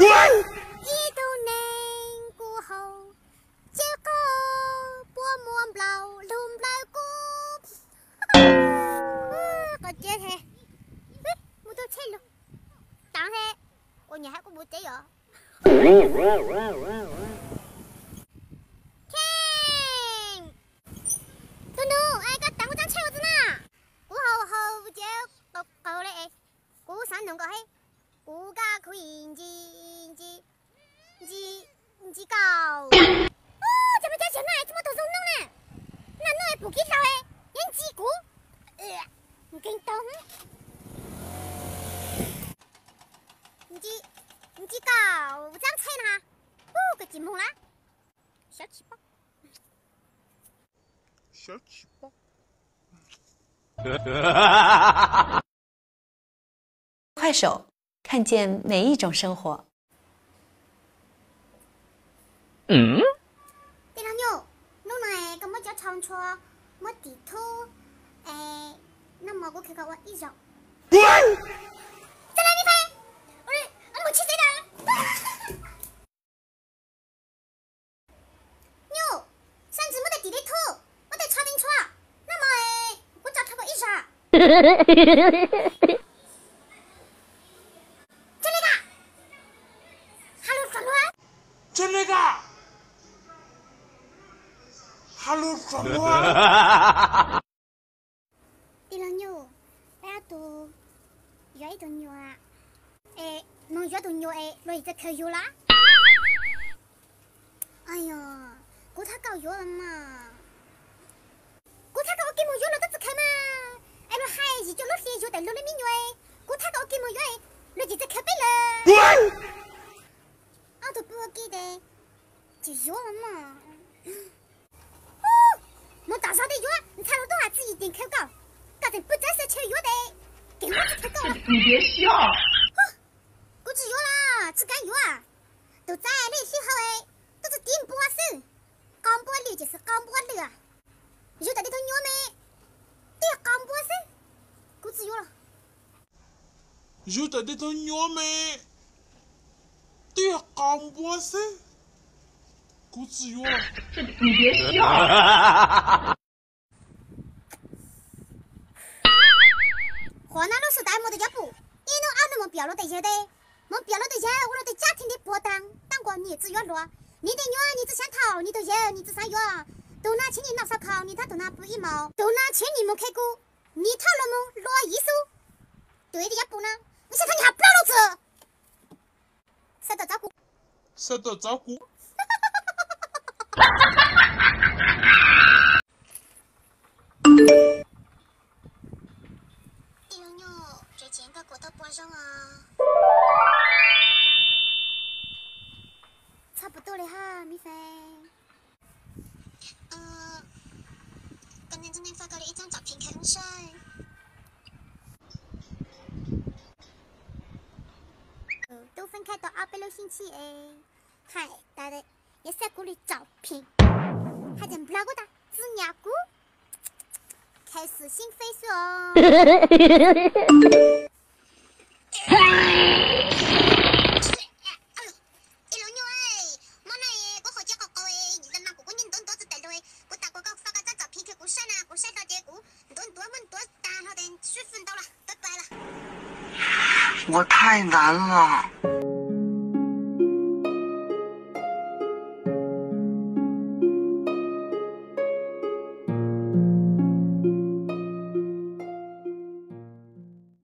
一头南过后，这个波莫老龙来过。个姐嘿，我都切了，但是我你还个没得哟。能够嘿，我家可以唔知搞。哦，怎么在前面这么多松弄呢？那弄还不给烧嘿，人鸡骨，你跟懂？你搞，我这样菜呢？哦，个金梦啦，小气包，小气包。快手，看见每一种生活。对了妞，弄来咁么叫长车，么地图，那么我看看我一上。再来米飞，我去谁的？妞，甚至没得地理图，我得查定车，那么我找他个一上。真那个 ，Hello 爽啊！对了妞，俺都约一头牛啊，能约到牛我一直可有啦。哎呀，我他搞约了嘛，我他搞我给我约了，都只开嘛，那海一脚落水就带落了米牛我他搞我给我约我一直开背了。都不给的，就约了嘛。哦，我大少的约，你猜了多少次一定口稿，搞得不再是求约的，给我去口稿了。你别笑。我只约了，只敢约啊，都在那时候都是顶波手，刚波流就是刚波流啊。约到这头约没？对，刚波手，我只约了。约到这头约没？对呀，刚播噻，我只有。你别笑。河南老师带我的脚步，你能按那么标了的些的，我标了的些，我了的家庭的波当，当过你只约了，你的约你只想逃，你都有，你只想约，都拿请你拿烧烤，你他都拿不一毛，都拿请你们开锅，你讨了么落一手，对的也不呢，我想他你还不了了子。受到照顾，受到照顾。地龙妞，最近该过到坡上啊。差不多了哈，米菲。刚才真的发过了一张照片，很帅。都分开到260星期还带的也晒过的照片，还在不拉过的子牙菇，开始新飞水哦。我太难了。